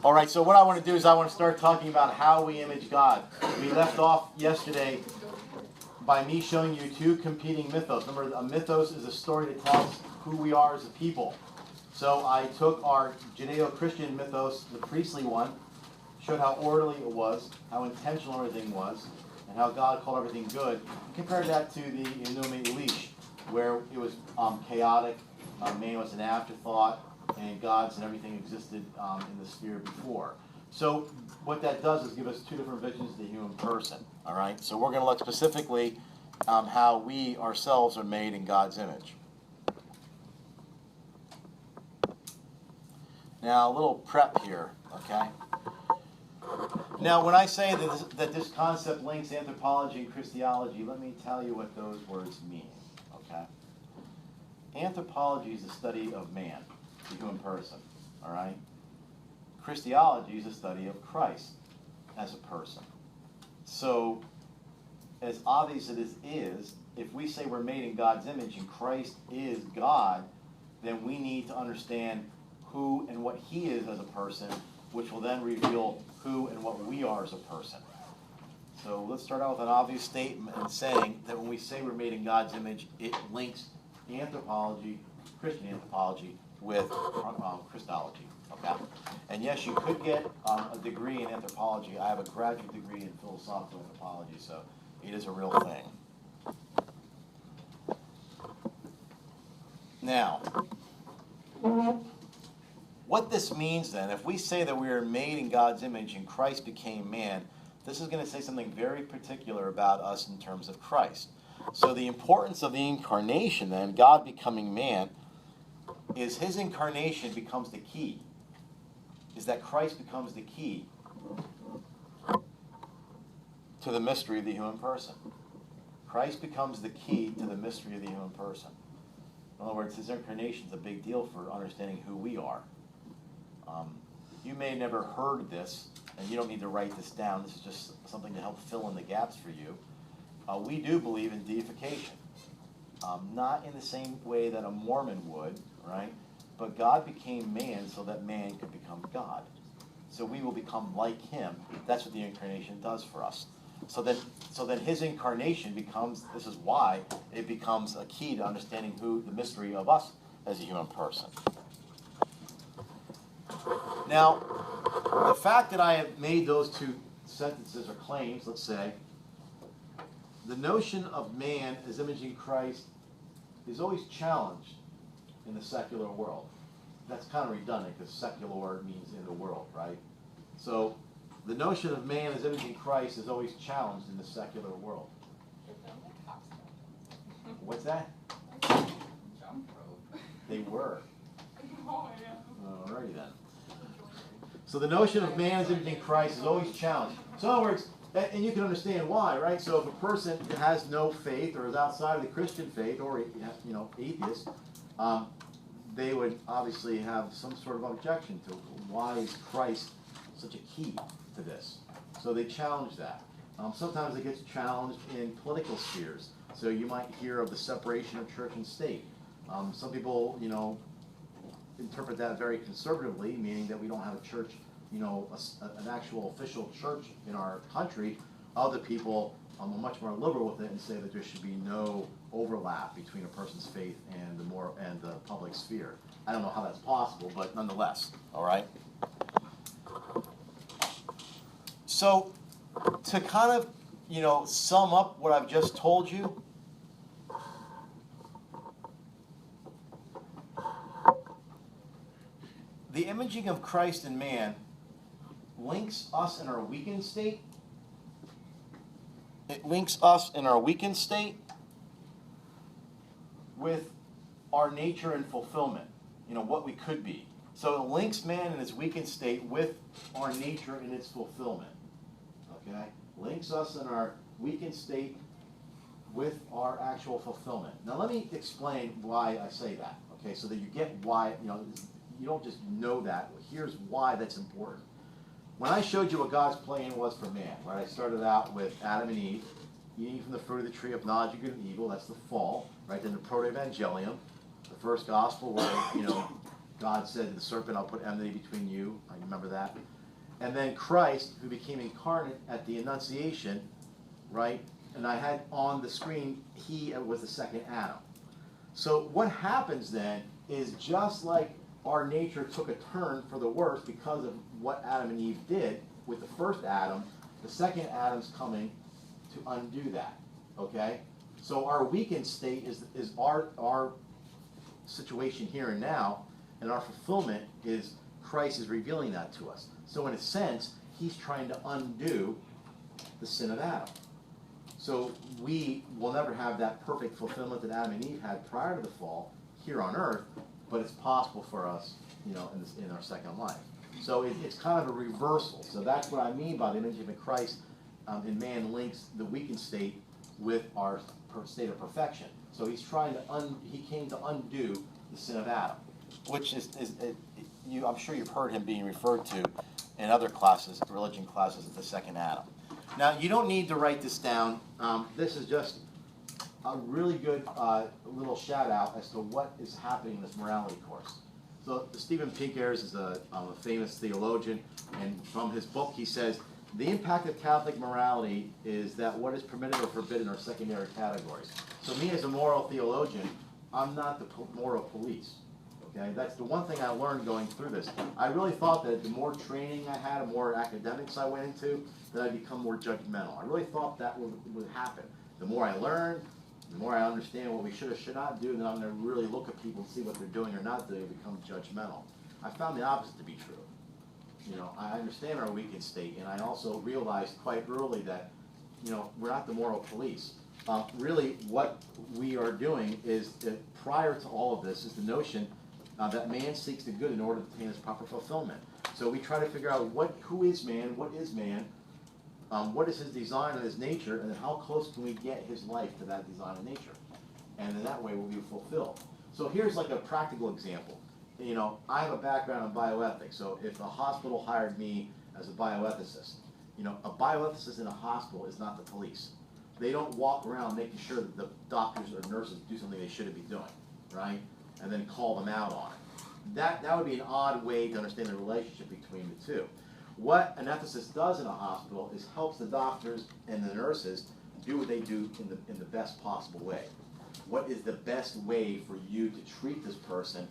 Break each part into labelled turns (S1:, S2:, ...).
S1: All right, so what I want to do is I want to start talking about how we image God. We left off yesterday by me showing you two competing mythos. Remember, a mythos is a story that tells who we are as a people. So I took our Judeo-Christian mythos, the priestly one, showed how orderly it was, how intentional everything was, and how God called everything good. Compared that to the Inume Elish, where it was chaotic, man was an afterthought, and gods and everything existed in the sphere before. So what that does is give us two different visions of the human person. All right. So we're going to look specifically how we ourselves are made in God's image. Now a little prep here. Okay. Now when I say that this concept links anthropology and Christology, let me tell you what those words mean. Okay. Anthropology is the study of man, the human person. All right. Christology is the study of Christ as a person. So, as obvious as it is, if we say we're made in God's image and Christ is God, then we need to understand who and what He is as a person, which will then reveal who and what we are as a person. So let's start out with an obvious statement and saying that when we say we're made in God's image, it links anthropology, Christian anthropology, with Christology. Okay? And yes, you could get a degree in anthropology. I have a graduate degree in philosophical anthropology, so it is a real thing. Now, what this means then, if we say that we are made in God's image and Christ became man, this is going to say something very particular about us in terms of Christ. So the importance of the incarnation then, God becoming man, is His incarnation becomes the key. Is that Christ becomes the key to the mystery of the human person. Christ becomes the key to the mystery of the human person. In other words, His incarnation is a big deal for understanding who we are. You may have never heard this, and you don't need to write this down. This is just something to help fill in the gaps for you. We do believe in deification. Not in the same way that a Mormon would, right? But God became man so that man could become God. So we will become like Him. That's what the incarnation does for us. So then His incarnation becomes, this is why it becomes a key to understanding the mystery of us as a human person. Now, the fact that I have made those two sentences or claims, let's say, the notion of man as imaging Christ is always challenged in the secular world. That's kind of redundant because secular means in the world, right? So the notion of man as imaging Christ is always challenged in the secular world. What's that?
S2: Jump rope.
S1: They were.
S2: Oh, yeah.
S1: Alrighty then. So the notion of man as imaging Christ is always challenged. So in other words, and you can understand why, right? So if a person has no faith or is outside of the Christian faith or atheist, they would obviously have some sort of objection to why is Christ such a key to this. So they challenge that. Sometimes it gets challenged in political spheres. So you might hear of the separation of church and state. Some people, interpret that very conservatively, meaning that we don't have a church, an actual official church in our country. Other people are much more liberal with it and say that there should be no overlap between a person's faith and the public sphere. I don't know how that's possible, but nonetheless, all right? So to kind of, sum up what I've just told you, the imaging of Christ in man links us in our weakened state. It links us in our weakened state with our nature and fulfillment, what we could be. So it links man in his weakened state with our nature and its fulfillment. Okay? Links us in our weakened state with our actual fulfillment. Now let me explain why I say that, okay, so that you get why, you don't just know that. Here's why that's important. When I showed you what God's plan was for man, right? I started out with Adam and Eve, eating from the fruit of the tree of knowledge of good and evil. That's the fall, right? Then the proto-evangelium, the first gospel where, God said to the serpent, I'll put enmity between you. I remember that. and then Christ, who became incarnate at the Annunciation, right? And I had on the screen, he was the second Adam. So what happens then is just like our nature took a turn for the worse because of what Adam and Eve did with the first Adam, the second Adam's coming to undo that, okay? So our weakened state is our situation here and now, and our fulfillment is Christ is revealing that to us. So in a sense, he's trying to undo the sin of Adam. So we will never have that perfect fulfillment that Adam and Eve had prior to the fall here on earth, but it's possible for us, in our second life. So it's kind of a reversal. So that's what I mean by the image of Christ in man links the weakened state with our state of perfection. So he's trying to he came to undo the sin of Adam, which I'm sure you've heard him being referred to in other classes, religion classes, as the second Adam. Now, you don't need to write this down. This is just a really good little shout out as to what is happening in this morality course. So Stephen Pinker's is a famous theologian, and from his book he says, the impact of Catholic morality is that what is permitted or forbidden are secondary categories. So me as a moral theologian, I'm not the moral police. Okay, that's the one thing I learned going through this. I really thought that the more training I had, the more academics I went into, that I'd become more judgmental. I really thought that would happen. The more I learn, the more I understand what we should or should not do, then I'm going to really look at people and see what they're doing or not doing and become judgmental. I found the opposite to be true. I understand our weakened state, and I also realized quite early that, we're not the moral police. Really, what we are doing is, prior to all of this, is the notion that man seeks the good in order to attain his proper fulfillment. So we try to figure out who is man, what is his design and his nature, and then how close can we get his life to that design and nature. And in that way we'll be fulfilled. So here's like a practical example. I have a background in bioethics, so if a hospital hired me as a bioethicist, a bioethicist in a hospital is not the police. They don't walk around making sure that the doctors or nurses do something they shouldn't be doing, right? And then call them out on it. That would be an odd way to understand the relationship between the two. What an ethicist does in a hospital is helps the doctors and the nurses do what they do in the best possible way. What is the best way for you to treat this person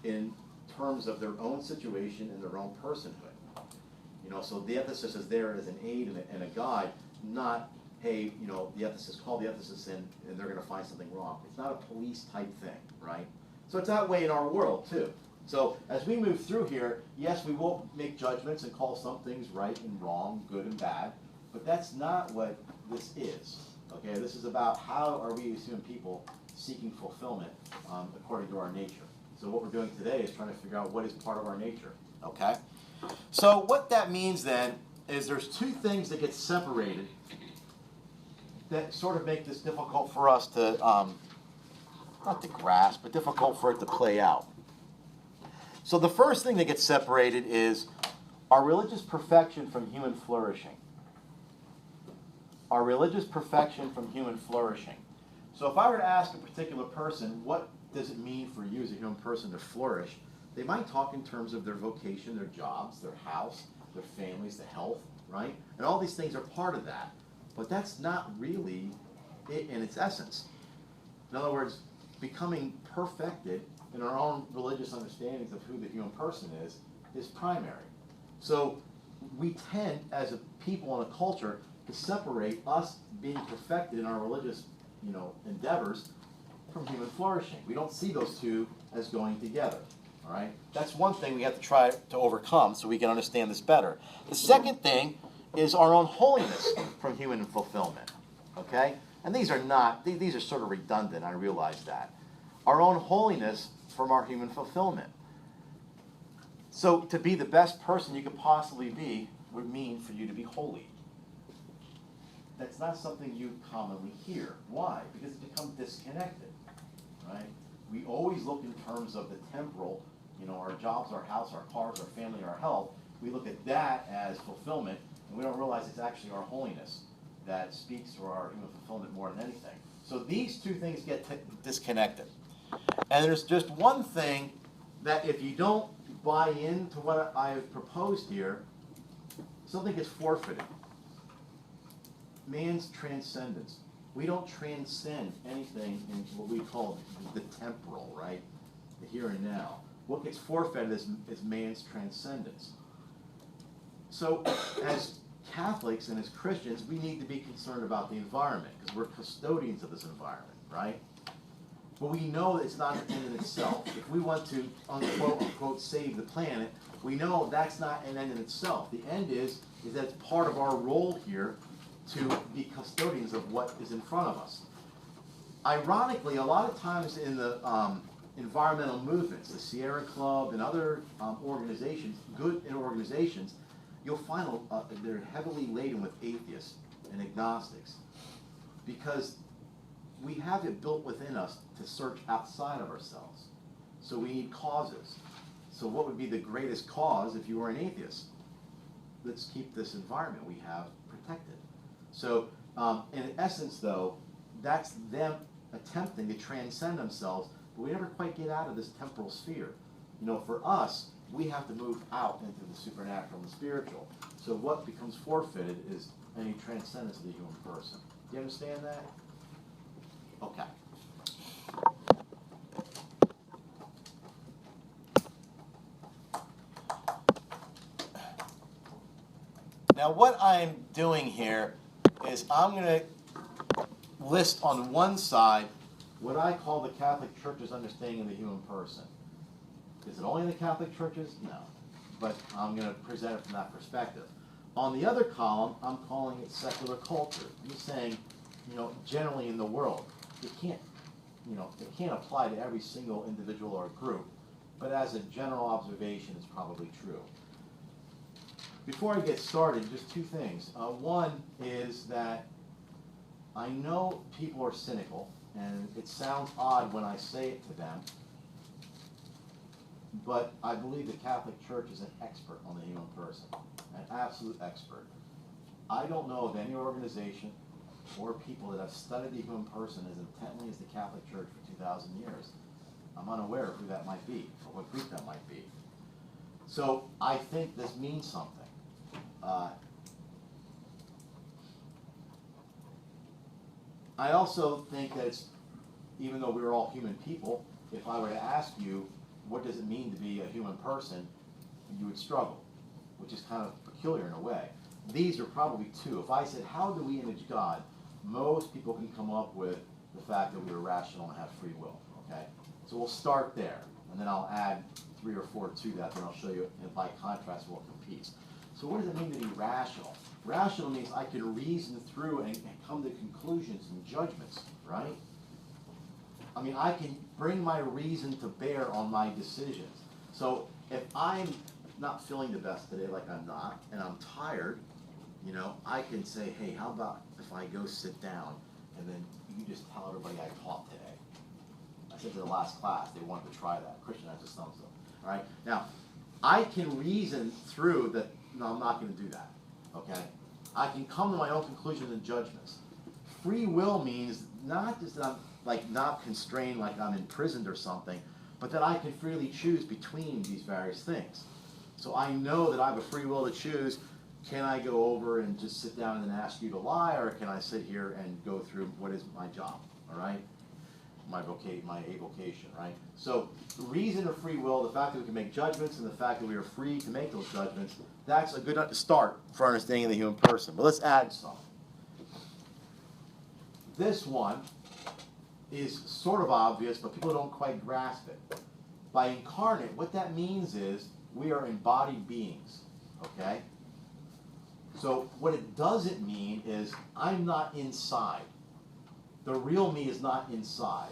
S1: in terms of their own situation and their own personhood? So the ethicist is there as an aid and a guide, not, hey, the ethicist, call the ethicist in and they're going to find something wrong. It's not a police type thing, right? So it's that way in our world too. So as we move through here, yes, we will make judgments and call some things right and wrong, good and bad, but that's not what this is. Okay, this is about how are we as human people seeking fulfillment according to our nature. So what we're doing today is trying to figure out what is part of our nature. Okay? So what that means then is there's two things that get separated that sort of make this difficult for us to, not to grasp, but difficult for it to play out. So the first thing that gets separated is our religious perfection from human flourishing. Our religious perfection from human flourishing. So if I were to ask a particular person, what does it mean for you as a human person to flourish? They might talk in terms of their vocation, their jobs, their house, their families, their health, right? And all these things are part of that. But that's not really it in its essence. In other words, becoming perfected in our own religious understandings of who the human person is primary. So we tend, as a people and a culture, to separate us being perfected in our religious, endeavors from human flourishing. We don't see those two as going together. All right? That's one thing we have to try to overcome so we can understand this better. The second thing is our own holiness from human fulfillment. Okay? And these are sort of redundant, I realize that. Our own holiness from our human fulfillment. So to be the best person you could possibly be would mean for you to be holy. That's not something you commonly hear. Why? Because it becomes disconnected, right? We always look in terms of the temporal, our jobs, our house, our cars, our family, our health. We look at that as fulfillment, and we don't realize it's actually our holiness that speaks to our human fulfillment more than anything. So these two things get disconnected. And there's just one thing that if you don't buy into what I've proposed here, something gets forfeited. Man's transcendence. We don't transcend anything in what we call the temporal, right? The here and now. What gets forfeited is man's transcendence. So, as Catholics and as Christians, we need to be concerned about the environment because we're custodians of this environment, right? But we know that it's not an end in itself. If we want to, unquote, unquote, save the planet, we know that's not an end in itself. The end is that it's part of our role here to be custodians of what is in front of us. Ironically, a lot of times in the environmental movements, the Sierra Club and other organizations, good organizations, you'll find they're heavily laden with atheists and agnostics because we have it built within us to search outside of ourselves. So we need causes. So what would be the greatest cause if you were an atheist? Let's keep this environment we have protected. So in essence, though, that's them attempting to transcend themselves, but we never quite get out of this temporal sphere. You know, for us, we have to move out into the supernatural and the spiritual. So what becomes forfeited is any transcendence of the human person. Do you understand that? Okay. Now what I'm doing here is I'm going to list on one side what I call the Catholic Church's understanding of the human person. Is it only in the Catholic churches? No. But I'm going to present it from that perspective. On the other column, I'm calling it secular culture. I'm just saying, you know, generally in the world. It can't apply to every single individual or group, but as a general observation, it's probably true. Before I get started, just two things. One is that I know people are cynical, and it sounds odd when I say it to them, but I believe the Catholic Church is an expert on the human person, an absolute expert. I don't know of any organization or people that have studied the human person as intently as the Catholic Church for 2,000 years. I'm unaware of who that might be, or what group that might be. So I think this means something. I also think that it's, even though we're all human people, if I were to ask you, what does it mean to be a human person, you would struggle, which is kind of peculiar in a way. These are probably two. If I said, how do we image God? Most people can come up with the fact that we are rational and have free will, okay? So we'll start there, and then I'll add 3 or 4 to that, then I'll show you, and by contrast, what competes. So what does it mean to be rational? Rational means I can reason through and come to conclusions and judgments, right? I mean, I can bring my reason to bear on my decisions. So if I'm not feeling the best today, like I'm not, and I'm tired, you know, I can say, hey, how about if I go sit down and then you just tell everybody I taught today? I said to the last class, they wanted to try that. Christian has his thumbs up. All right? Now, I can reason through that, no, I'm not going to do that. Okay? I can come to my own conclusions and judgments. Free will means not just that I'm like not constrained like I'm imprisoned or something, but that I can freely choose between these various things. So I know that I have a free will to choose. Can I go over and just sit down and ask you to lie, or can I sit here and go through what is my job, all right? My avocation, right? So the reason of free will, the fact that we can make judgments, and the fact that we are free to make those judgments, that's a good start for understanding the human person. But let's add some. This one is sort of obvious, but people don't quite grasp it. By incarnate, what that means is we are embodied beings, okay? So what it doesn't mean is I'm not inside. The real me is not inside.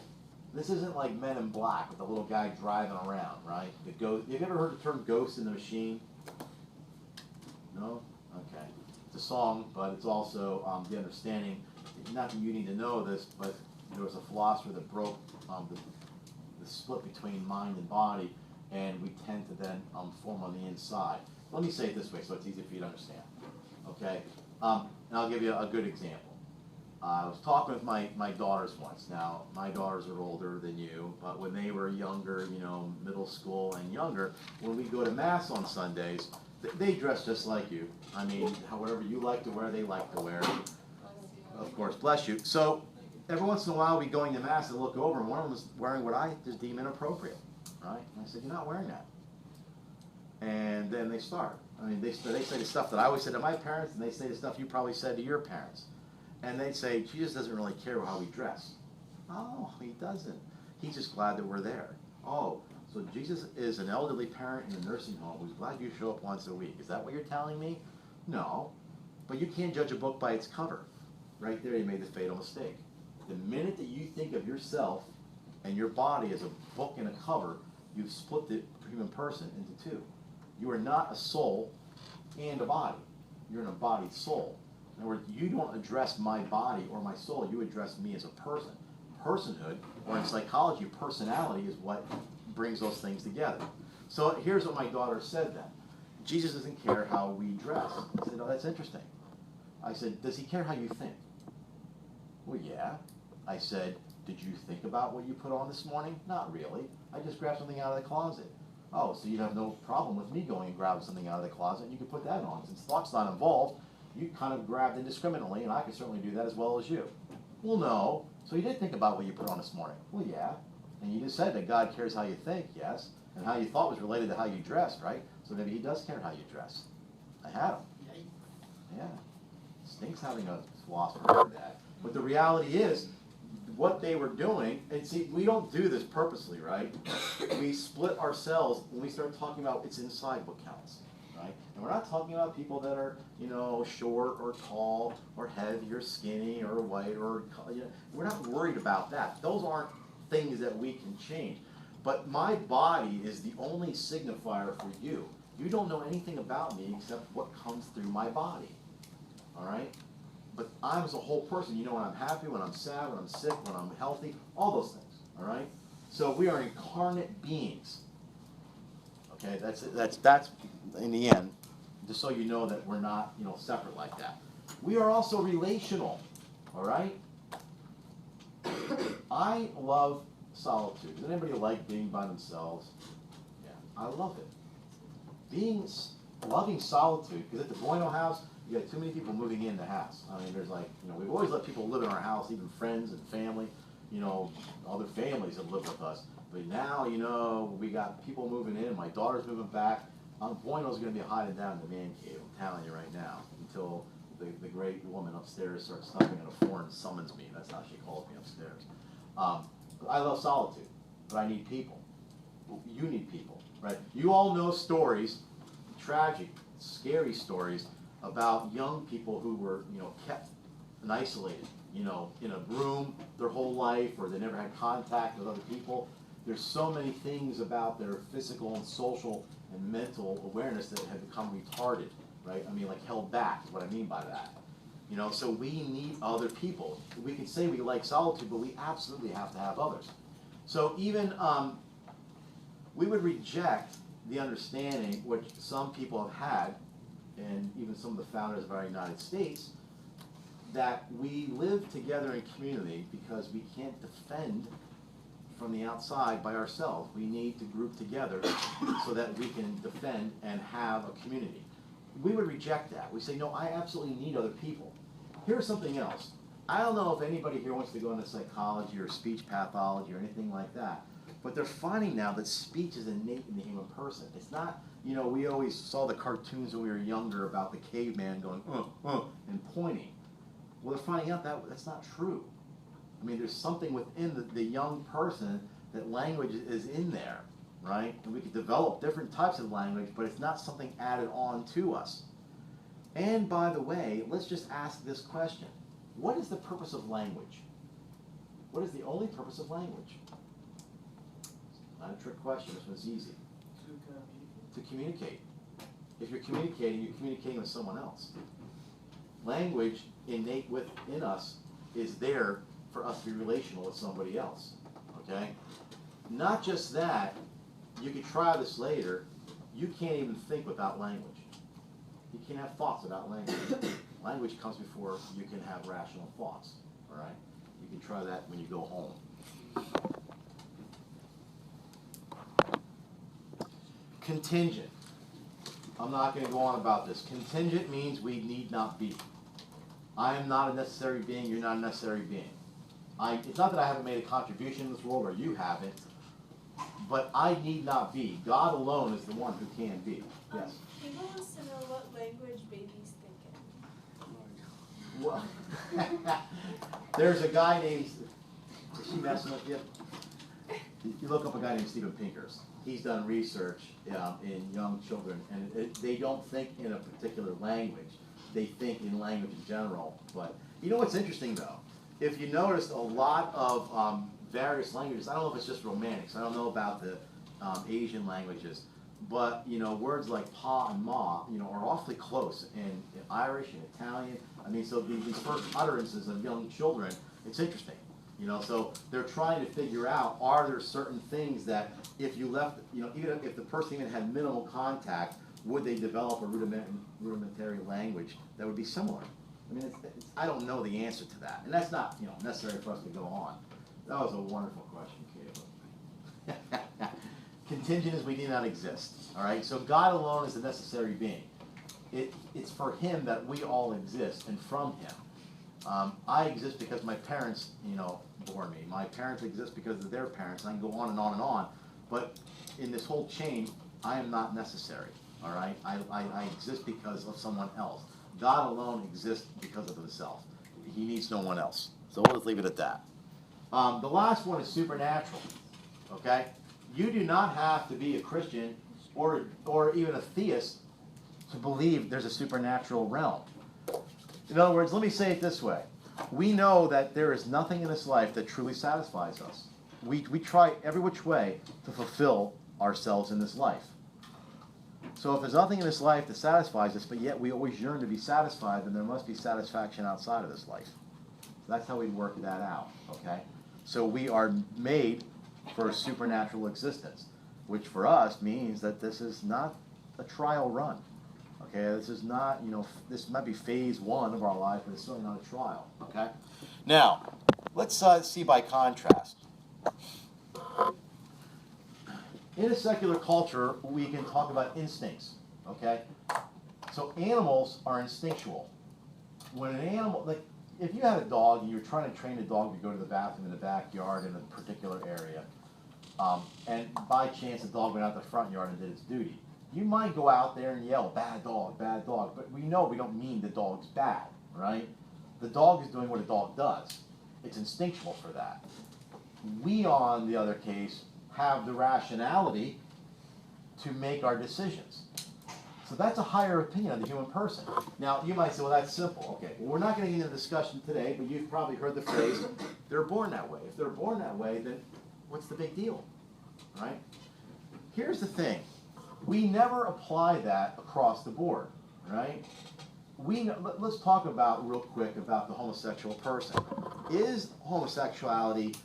S1: This isn't like Men in Black with the little guy driving around, right? The ghost. Have you ever heard the term ghost in the machine? No? Okay. It's a song, but it's also the understanding, not that you need to know this, but there was a philosopher that broke the split between mind and body, and we tend to then form on the inside. Let me say it this way so it's easy for you to understand. Okay? And I'll give you a good example. I was talking with my daughters once. Now, my daughters are older than you, but when they were younger, you know, middle school and younger, when we go to Mass on Sundays, They dress just like you. I mean, however you like to wear, they like to wear. Of course, bless you. So every once in a while, we going to mass and look over, and one of them was wearing what I just deem inappropriate, right? And I said, "You're not wearing that." And then they start. I mean, they say the stuff that I always said to my parents, and they say the stuff you probably said to your parents. And they'd say, "Jesus doesn't really care how we dress." Oh, he doesn't. He's just glad that we're there. Oh, so Jesus is an elderly parent in a nursing home who's glad you show up once a week. Is that what you're telling me? No. But you can't judge a book by its cover. Right there, you made the fatal mistake. The minute that you think of yourself and your body as a book and a cover, you've split the human person into two. You are not a soul and a body. You're an embodied soul. In other words, you don't address my body or my soul. You address me as a person. Personhood, or in psychology, personality is what brings those things together. So here's what my daughter said then. Jesus doesn't care how we dress. I said, "Oh, that's interesting." I said, "Does he care how you think?" "Well, yeah." I said, "Did you think about what you put on this morning?" "Not really. I just grabbed something out of the closet." "Oh, so you have no problem with me going and grabbing something out of the closet, and you can put that on. Since thought's not involved, you kind of grabbed indiscriminately, and I can certainly do that as well as you." "Well, no. So you did think about what you put on this morning?" "Well, yeah. And you just said that God cares how you think," "Yes. And how you thought was related to how you dressed, right? So maybe he does care how you dress." I had him. Yeah. Stinks having a philosopher like that. But the reality is, what they were doing, and see, we don't do this purposely, right? We split ourselves when we start talking about it's inside what counts, right? And we're not talking about people that are, short or tall or heavy or skinny or white or, we're not worried about that. Those aren't things that we can change. But my body is the only signifier for you. You don't know anything about me except what comes through my body, all right? But I'm as a whole person. You know when I'm happy, when I'm sad, when I'm sick, when I'm healthy, all those things, all right? So we are incarnate beings. Okay, that's in the end, just so you know that we're not, separate like that. We are also relational, all right? I love solitude. Does anybody like being by themselves? Yeah, I love it. Loving solitude, because at the Bueno house, you got too many people moving in the house. I mean, there's we've always let people live in our house, even friends and family, other families have lived with us. But now, we got people moving in. My daughter's moving back. Bueno's going to be hiding down in the man cave, I'm telling you right now, until the great woman upstairs starts knocking on a floor and summons me. That's how she calls me upstairs. I love solitude, but I need people. You need people, right? You all know stories, tragic, scary stories, about young people who were, kept and isolated, in a room their whole life, or they never had contact with other people. There's so many things about their physical and social and mental awareness that have become retarded, right? I mean, held back is what I mean by that. So we need other people. We can say we like solitude, but we absolutely have to have others. So even we would reject the understanding which some people have had, and even some of the founders of our United States, that we live together in community because we can't defend from the outside by ourselves. We need to group together so that we can defend and have a community. We would reject that. We say, no, I absolutely need other people. Here's something else. I don't know if anybody here wants to go into psychology or speech pathology or anything like that, but they're finding now that speech is innate in the human person. It's not, we always saw the cartoons when we were younger about the caveman going, and pointing. Well, they're finding out that that's not true. I mean, there's something within the young person that language is in there, right? And we could develop different types of language, but it's not something added on to us. And by the way, let's just ask this question. What is the purpose of language? What is the only purpose of language? Not a trick question, this one's easy. To communicate. If you're communicating with someone else. Language, innate within us, is there for us to be relational with somebody else, okay? Not just that, you can try this later, you can't even think without language. You can't have thoughts without language. Language comes before you can have rational thoughts, all right? You can try that when you go home. Contingent. I'm not going to go on about this. Contingent means we need not be. I am not a necessary being, you're not a necessary being. It's not that I haven't made a contribution in this world, or you haven't, but I need not be. God alone is the one who can be. Yes?
S3: People wants to know what language babies think in.
S1: Well, there's a guy named, is she messing with you? You look up a guy named Steven Pinker's. He's done research in young children, and they don't think in a particular language. They think in language in general. But you know what's interesting, though? If you notice, a lot of various languages, I don't know if it's just Romantics, I don't know about the Asian languages, but you know, words like pa and ma, you know, are awfully close in Irish and Italian. I mean, so these first utterances of young children, it's interesting. You know, so they're trying to figure out, are there certain things that if you left, you know, even if the person even had minimal contact, would they develop a rudimentary language that would be similar? I mean, I don't know the answer to that, and that's not, you know, necessary for us to go on. That was a wonderful question, Caleb. Contingent is we need not exist. All right, so God alone is the necessary being. It's for Him that we all exist, and from Him. I exist because my parents, you know, bore me. My parents exist because of their parents. I can go on and on and on. But in this whole chain, I am not necessary. All right? I exist because of someone else. God alone exists because of Himself. He needs no one else. So we'll just leave it at that. The last one is supernatural. Okay? You do not have to be a Christian or even a theist to believe there's a supernatural realm. In other words, let me say it this way. We know that there is nothing in this life that truly satisfies us. We try every which way to fulfill ourselves in this life. So if there's nothing in this life that satisfies us, but yet we always yearn to be satisfied, then there must be satisfaction outside of this life. So that's how we work that out, okay? So we are made for a supernatural existence, which for us means that this is not a trial run. Okay, this is not, you know, this might be phase one of our life, but it's certainly not a trial. Okay? Now, let's see by contrast. In a secular culture, we can talk about instincts. Okay? So animals are instinctual. When an animal, like, if you had a dog and you were trying to train a dog to go to the bathroom in the backyard in a particular area, and by chance the dog went out the front yard and did its duty, you might go out there and yell, bad dog, but we know we don't mean the dog's bad, right? The dog is doing what a dog does. It's instinctual for that. We, on the other case, have the rationality to make our decisions. So that's a higher opinion of the human person. Now, you might say, well, that's simple. Okay, well, we're not going to get into the discussion today, but you've probably heard the phrase, they're born that way. If they're born that way, then what's the big deal, right? Here's the thing. We never apply that across the board, right? Let's talk about real quick about the homosexual person. Is homosexuality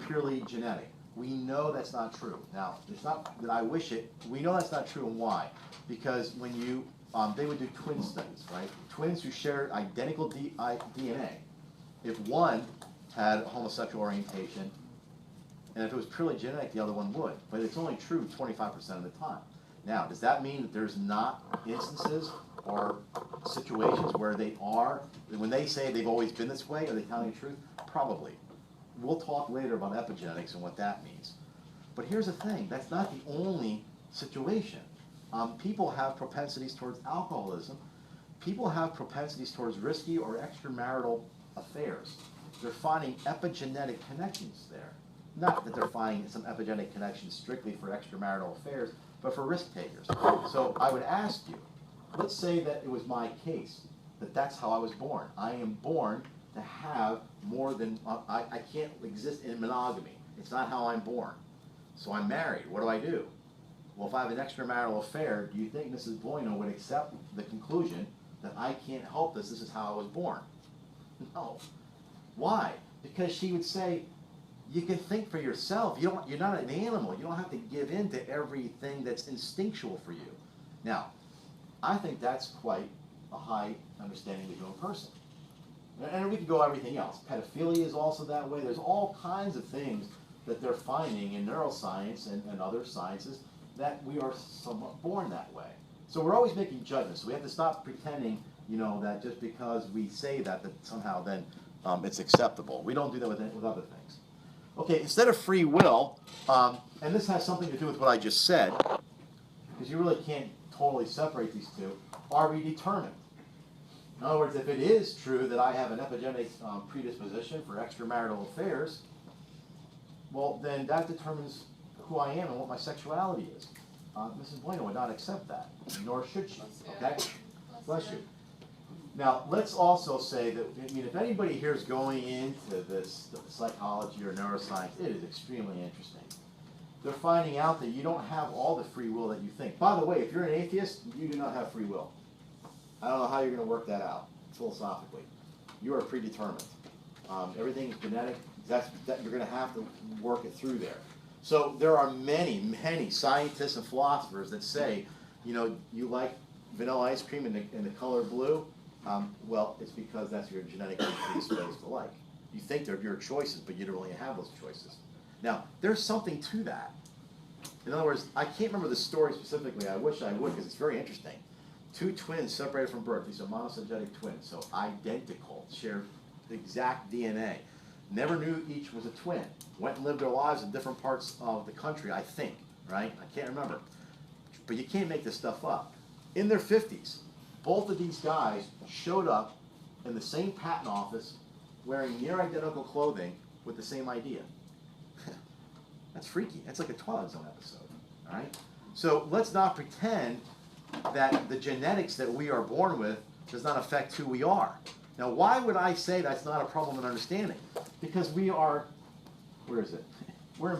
S1: purely genetic? We know that's not true. Now, it's not that I wish it. We know that's not true, and why? Because when you, they would do twin studies, right? Twins who shared identical DNA. If one had a homosexual orientation, and if it was purely genetic, the other one would. But it's only true 25% of the time. Now, does that mean that there's not instances or situations where they are, when they say they've always been this way, are they telling the truth? Probably. We'll talk later about epigenetics and what that means. But here's the thing, that's not the only situation. People have propensities towards alcoholism. People have propensities towards risky or extramarital affairs. They're finding epigenetic connections there. Not that they're finding some epigenetic connections strictly for extramarital affairs, but for risk takers. So I would ask you, let's say that it was my case, that that's how I was born. I am born to have more than, I can't exist in monogamy. It's not how I'm born. So I'm married. What do? Well, if I have an extramarital affair, do you think Mrs. Bueno would accept the conclusion that I can't help this is how I was born? No. Why? Because she would say, you can think for yourself. You're not an animal. You don't have to give in to everything that's instinctual for you. Now, I think that's quite a high understanding of the human person. And we could go everything else. Pedophilia is also that way. There's all kinds of things that they're finding in neuroscience and other sciences that we are somewhat born that way. So we're always making judgments. So we have to stop pretending, that just because we say that somehow then it's acceptable. We don't do that with other things. Okay, instead of free will, and this has something to do with what I just said, because you really can't totally separate these two, are we determined? In other words, if it is true that I have an epigenetic predisposition for extramarital affairs, well, then that determines who I am and what my sexuality is. Mrs. Bueno would not accept that, nor should she. Okay? Bless you. Now, let's also say that, if anybody here is going into this psychology or neuroscience, it is extremely interesting. They're finding out that you don't have all the free will that you think. By the way, if you're an atheist, you do not have free will. I don't know how you're going to work that out philosophically. You are predetermined. Everything is genetic. You're going to have to work it through there. So there are many, many scientists and philosophers that say, you like vanilla ice cream in the color blue. Well, it's because that's your genetically predisposed to like. You think they're your choices, but you don't really have those choices. Now, there's something to that. In other words, I can't remember the story specifically. I wish I would, because it's very interesting. Two twins separated from birth. These are monozygotic twins, so identical, share the exact DNA. Never knew each was a twin. Went and lived their lives in different parts of the country, I think, right? I can't remember. But you can't make this stuff up. In their 50s, both of these guys showed up in the same patent office wearing near identical clothing with the same idea. That's freaky. That's like a Twilight Zone episode, all right? So let's not pretend that the genetics that we are born with does not affect who we are. Now, why would I say that's not a problem in understanding? Because we are, where is it? We're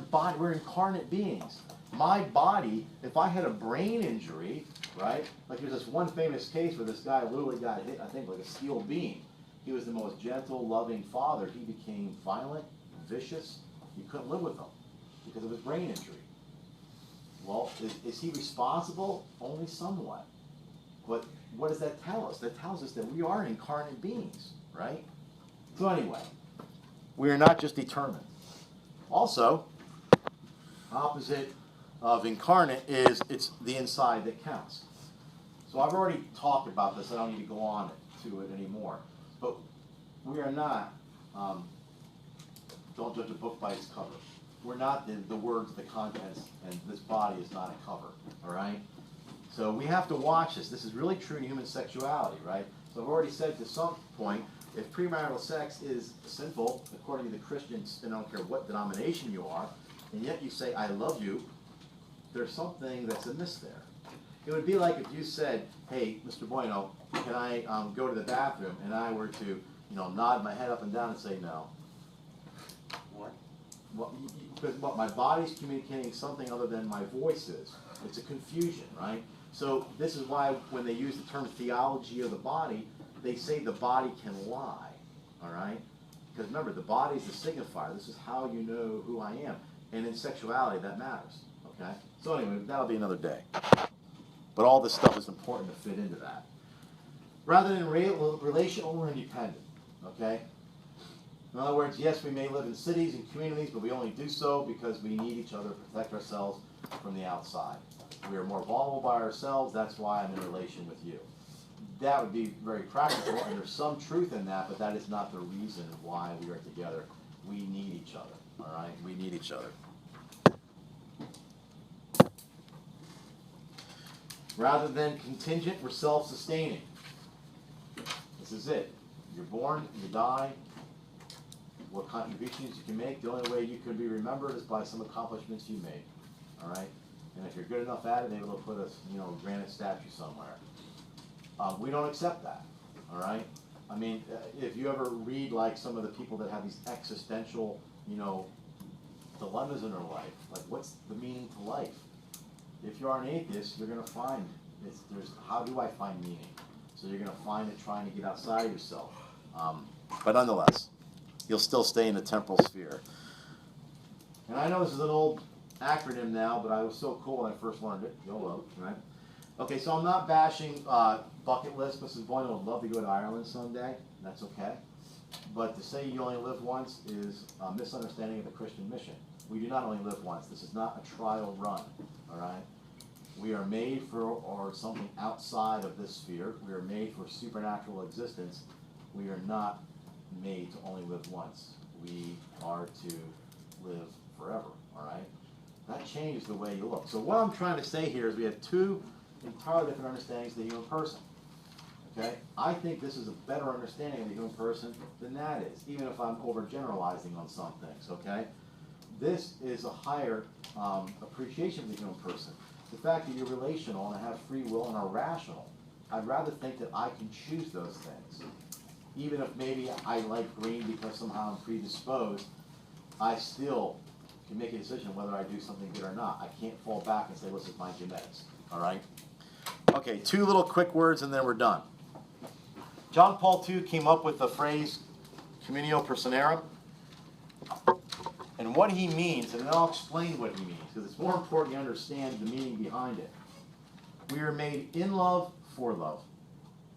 S1: incarnate beings. My body, if I had a brain injury, right? Like there's this one famous case where this guy literally got hit, I think, like a steel beam. He was the most gentle, loving father. He became violent, vicious. You couldn't live with him because of his brain injury. Well, is he responsible? Only somewhat. But what does that tell us? That tells us that we are incarnate beings, right? So anyway, we are not just determined. Also, opposite of incarnate is it's the inside that counts. So I've already talked about this. I don't need to go on to it anymore. But we are not, don't judge a book by its cover. We're not the words, the contents, and this body is not a cover, all right? So we have to watch this. This is really true in human sexuality, right? So I've already said to some point, if premarital sex is sinful, according to the Christians, and I don't care what denomination you are, and yet you say, I love you, there's something that's amiss there. It would be like if you said, hey, Mr. Bueno, can I go to the bathroom, and I were to, nod my head up and down and say no. What? Because my body's communicating something other than my voice is. It's a confusion, right? So this is why when they use the term theology of the body, they say the body can lie, all right? Because remember, the body is the signifier. This is how you know who I am. And in sexuality, that matters, okay? So anyway, that'll be another day. But all this stuff is important to fit into that. Rather than relational, we're independent, okay? In other words, yes, we may live in cities and communities, but we only do so because we need each other to protect ourselves from the outside. We are more vulnerable by ourselves. That's why I'm in a relation with you. That would be very practical, and there's some truth in that, but that is not the reason why we are together. We need each other, all right? We need each other. Rather than contingent, we're self-sustaining. This is it. You're born, you die. What contributions you can make, the only way you can be remembered is by some accomplishments you made, all right? And if you're good enough at it, they will put a granite statue somewhere. We don't accept that, all right? I mean, if you ever read like some of the people that have these existential, dilemmas in their life, like what's the meaning to life? If you are an atheist, you're going to find, how do I find meaning? So you're going to find it trying to get outside of yourself. But nonetheless, you'll still stay in the temporal sphere. And I know this is an old acronym now, but I was so cool when I first learned it. YOLO, right? Okay, so I'm not bashing bucket list. Mrs. Boyne would love to go to Ireland someday. That's okay. But to say you only live once is a misunderstanding of the Christian mission. We do not only live once. This is not a trial run, all right? We are made for or something outside of this sphere. We are made for supernatural existence. We are not made to only live once. We are to live forever, all right? That changes the way you look. So what I'm trying to say here is we have two entirely different understandings of the human person. Okay? I think this is a better understanding of the human person than that is, even if I'm overgeneralizing on some things, okay? This is a higher appreciation of the human person. The fact that you're relational and have free will and are rational. I'd rather think that I can choose those things. Even if maybe I like green because somehow I'm predisposed, I still can make a decision whether I do something good or not. I can't fall back and say, this is my genetics, all right? Okay, two little quick words and then we're done. John Paul II came up with the phrase communio personarum. And what he means, and then I'll explain what he means, because it's more important you understand the meaning behind it. We are made in love for love.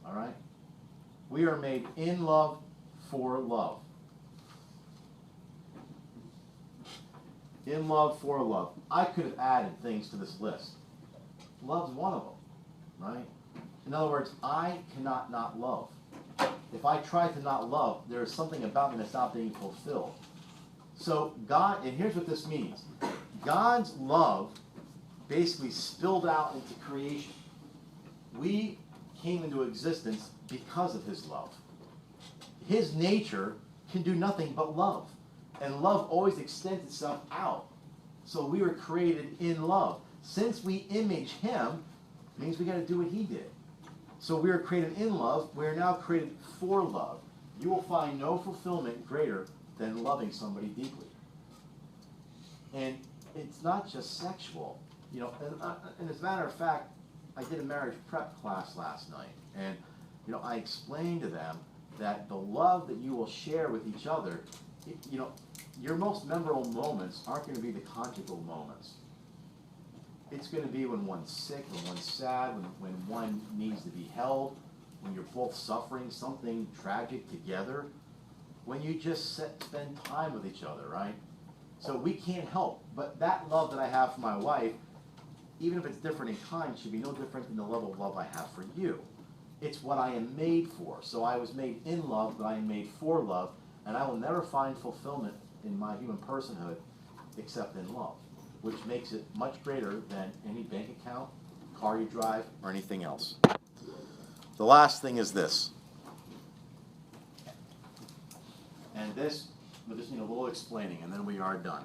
S1: All right? We are made in love for love. In love for love. I could have added things to this list. Love's one of them, right? In other words, I cannot not love. If I try to not love, there is something about me that's not being fulfilled. So God, and here's what this means. God's love basically spilled out into creation. We came into existence because of his love. His nature can do nothing but love. And love always extends itself out. So we were created in love. Since we image him, it means we got to do what he did. So we were created in love. We are now created for love. You will find no fulfillment greater than loving somebody deeply. And it's not just sexual. You know, and as a matter of fact, I did a marriage prep class last night. And, you know, I explained to them that the love that you will share with each other, you know, your most memorable moments aren't going to be the conjugal moments. It's going to be when one's sick, when one's sad, when one needs to be held, when you're both suffering something tragic together, when you just spend time with each other, right? So we can't help, but that love that I have for my wife, even if it's different in kind, should be no different than the level of love I have for you. It's what I am made for. So I was made in love, but I am made for love, and I will never find fulfillment in my human personhood except in love, which makes it much greater than any bank account, car you drive, or anything else. The last thing is this. And this, we just need a little explaining, and then we are done.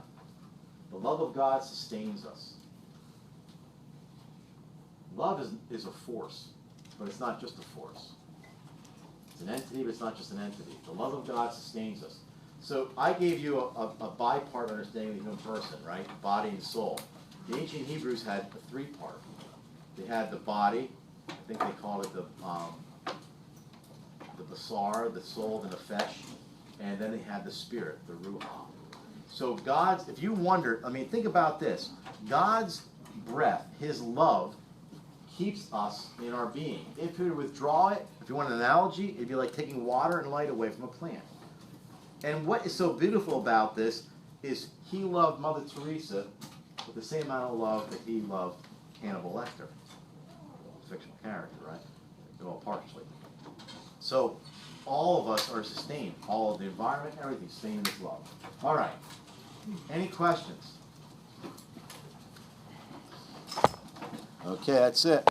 S1: The love of God sustains us. Love is a force, but it's not just a force. It's an entity, but it's not just an entity. The love of God sustains us. So I gave you a bi-part understanding of the human person, right? Body and soul. The ancient Hebrews had a three-part. They had the body, I think they called it the basar, the soul, the nefesh, and then they had the spirit, the ruach. So God's, if you wonder, I mean, think about this. God's breath, his love, keeps us in our being. If you withdraw it, if you want an analogy, it'd be like taking water and light away from a plant. And what is so beautiful about this is he loved Mother Teresa with the same amount of love that he loved Hannibal Lecter. Fictional character, right? Well, partially. So all of us are sustained. All of the environment, everything sustained in this love. All right. Any questions? Okay, that's it.